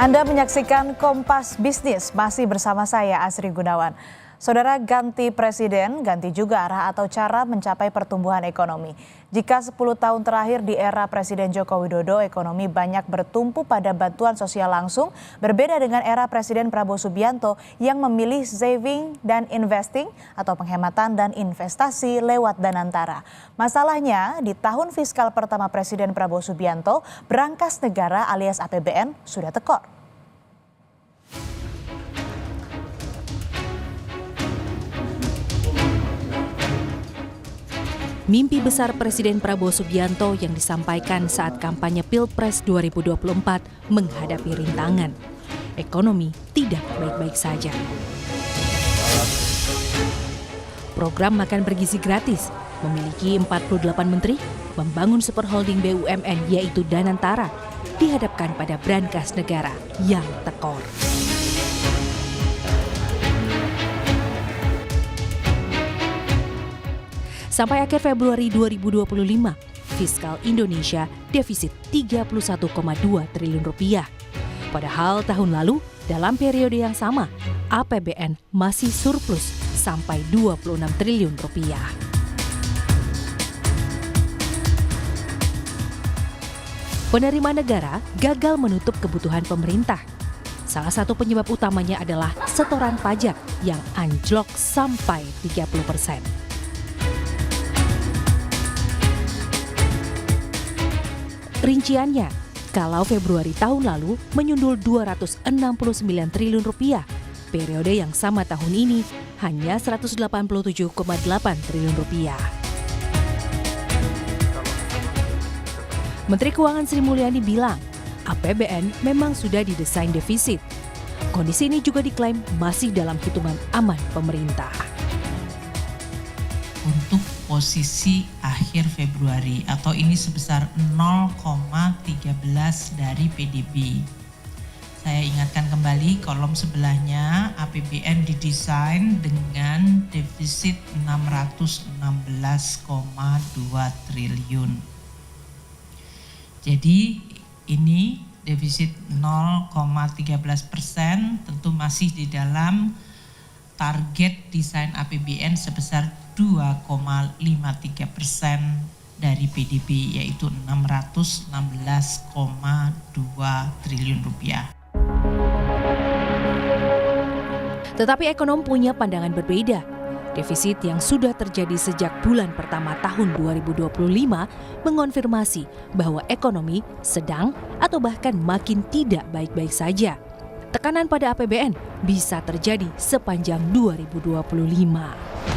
Anda menyaksikan Kompas Bisnis, masih bersama saya Asri Gunawan. Saudara, ganti presiden, ganti juga arah atau cara mencapai pertumbuhan ekonomi. Jika 10 tahun terakhir di era Presiden Joko Widodo, ekonomi banyak bertumpu pada bantuan sosial langsung, berbeda dengan era Presiden Prabowo Subianto yang memilih saving dan investing atau penghematan dan investasi lewat Danantara. Masalahnya, di tahun fiskal pertama Presiden Prabowo Subianto, berangkas negara alias APBN sudah tekor. Mimpi besar Presiden Prabowo Subianto yang disampaikan saat kampanye Pilpres 2024 menghadapi rintangan. Ekonomi tidak baik-baik saja. Program makan bergizi gratis, memiliki 48 menteri, membangun superholding BUMN yaitu Danantara, dihadapkan pada brankas negara yang tekor. Sampai akhir Februari 2025, fiskal Indonesia defisit 31,2 triliun rupiah. Padahal tahun lalu, dalam periode yang sama, APBN masih surplus sampai 26 triliun rupiah. Penerimaan negara gagal menutup kebutuhan pemerintah. Salah satu penyebab utamanya adalah setoran pajak yang anjlok sampai 30%. Rinciannya, kalau Februari tahun lalu menyundul 269 triliun rupiah, periode yang sama tahun ini hanya 187,8 triliun rupiah. Menteri Keuangan Sri Mulyani bilang, APBN memang sudah didesain defisit. Kondisi ini juga diklaim masih dalam hitungan aman pemerintah. Untuk posisi akhir Februari atau ini sebesar 0,13 dari PDB. Saya ingatkan kembali kolom sebelahnya, APBN didesain dengan defisit 616,2 triliun. Jadi ini defisit 0,13% tentu masih di dalam target desain APBN sebesar 2,53% dari PDB, yaitu 616,2 triliun rupiah. Tetapi ekonom punya pandangan berbeda. Defisit yang sudah terjadi sejak bulan pertama tahun 2025 mengonfirmasi bahwa ekonomi sedang atau bahkan makin tidak baik-baik saja. Tekanan pada APBN bisa terjadi sepanjang 2025.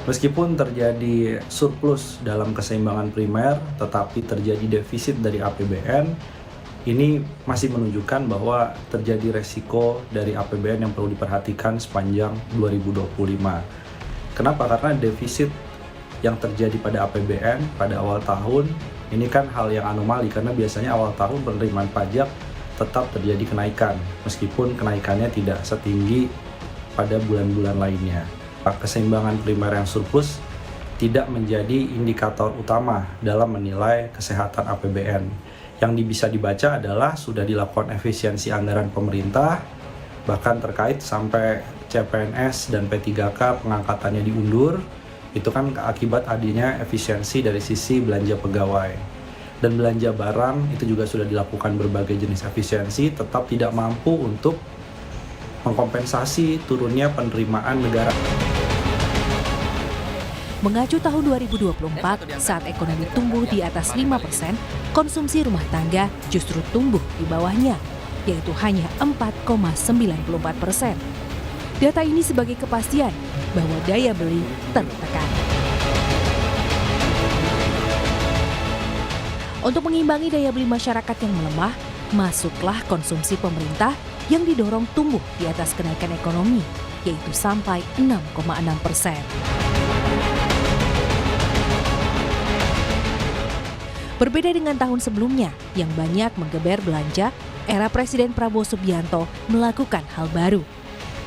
Meskipun terjadi surplus dalam keseimbangan primer, tetapi terjadi defisit dari APBN, ini masih menunjukkan bahwa terjadi resiko dari APBN yang perlu diperhatikan sepanjang 2025. Kenapa? Karena defisit yang terjadi pada APBN pada awal tahun, ini kan hal yang anomali karena biasanya awal tahun penerimaan pajak tetap terjadi kenaikan, meskipun kenaikannya tidak setinggi pada bulan-bulan lainnya. Keseimbangan primer yang surplus tidak menjadi indikator utama dalam menilai kesehatan APBN. Yang bisa dibaca adalah sudah dilakukan efisiensi anggaran pemerintah, bahkan terkait sampai CPNS dan P3K pengangkatannya diundur, itu kan akibat adanya efisiensi dari sisi belanja pegawai. Dan belanja barang itu juga sudah dilakukan berbagai jenis efisiensi, tetap tidak mampu untuk mengkompensasi turunnya penerimaan negara. Mengacu tahun 2024, saat ekonomi tumbuh di atas 5%, konsumsi rumah tangga justru tumbuh di bawahnya, yaitu hanya 4,94%. Data ini sebagai kepastian bahwa daya beli tertekan. Untuk mengimbangi daya beli masyarakat yang melemah, masuklah konsumsi pemerintah yang didorong tumbuh di atas kenaikan ekonomi, yaitu sampai 6,6%. Berbeda dengan tahun sebelumnya yang banyak menggeber belanja, era Presiden Prabowo Subianto melakukan hal baru.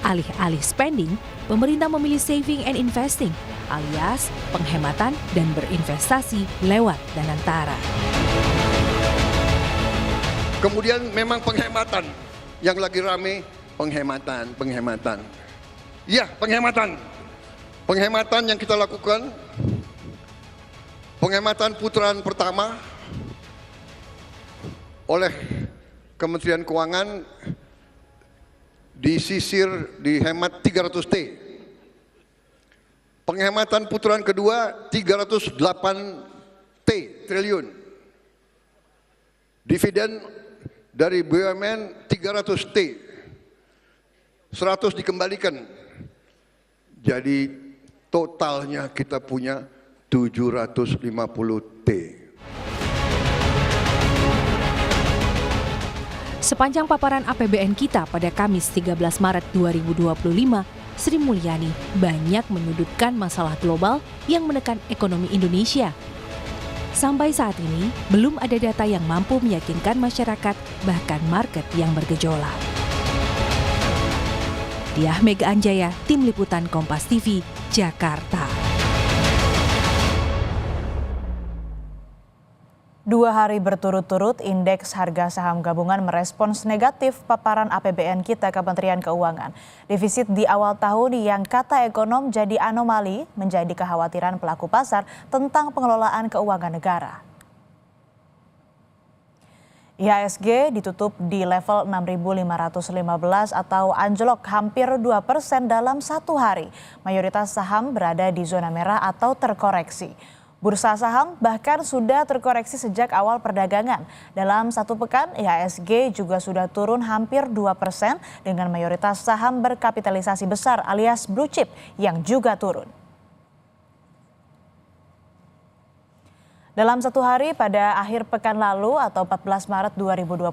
Alih-alih spending, pemerintah memilih saving and investing, alias penghematan dan berinvestasi lewat Danantara. Kemudian memang penghematan, yang lagi rame penghematan. Ya, penghematan yang kita lakukan, penghematan putaran pertama oleh Kementerian Keuangan disisir dihemat 300 T. Penghematan putaran kedua 308 triliun. Dividen dari BUMN 300 T. 100 dikembalikan. Jadi totalnya kita punya 750 T. Sepanjang paparan APBN kita pada Kamis 13 Maret 2025, Sri Mulyani banyak menyudutkan masalah global yang menekan ekonomi Indonesia. Sampai saat ini, belum ada data yang mampu meyakinkan masyarakat, bahkan market yang bergejolak. Diah Mega Anjaya, Tim Liputan Kompas TV, Jakarta. 2 hari berturut-turut, indeks harga saham gabungan merespons negatif paparan APBN kita Kementerian Keuangan. Defisit di awal tahun yang kata ekonom jadi anomali menjadi kekhawatiran pelaku pasar tentang pengelolaan keuangan negara. IHSG ditutup di level 6.515 atau anjlok hampir 2% dalam 1 hari. Mayoritas saham berada di zona merah atau terkoreksi. Bursa saham bahkan sudah terkoreksi sejak awal perdagangan. Dalam 1 pekan, IHSG juga sudah turun hampir 2% dengan mayoritas saham berkapitalisasi besar alias blue chip yang juga turun. Dalam 1 hari pada akhir pekan lalu atau 14 Maret 2025,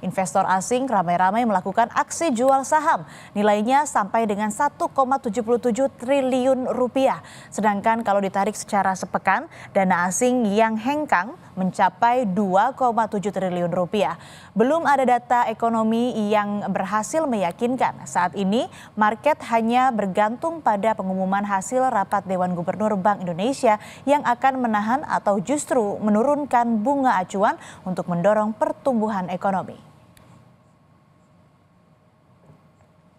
investor asing ramai-ramai melakukan aksi jual saham. Nilainya sampai dengan 1,77 triliun rupiah. Sedangkan kalau ditarik secara sepekan, dana asing yang hengkang mencapai 2,7 triliun rupiah. Belum ada data ekonomi yang berhasil meyakinkan. Saat ini, market hanya bergantung pada pengumuman hasil rapat Dewan Gubernur Bank Indonesia yang akan menahan atau justru menurunkan bunga acuan untuk mendorong pertumbuhan ekonomi.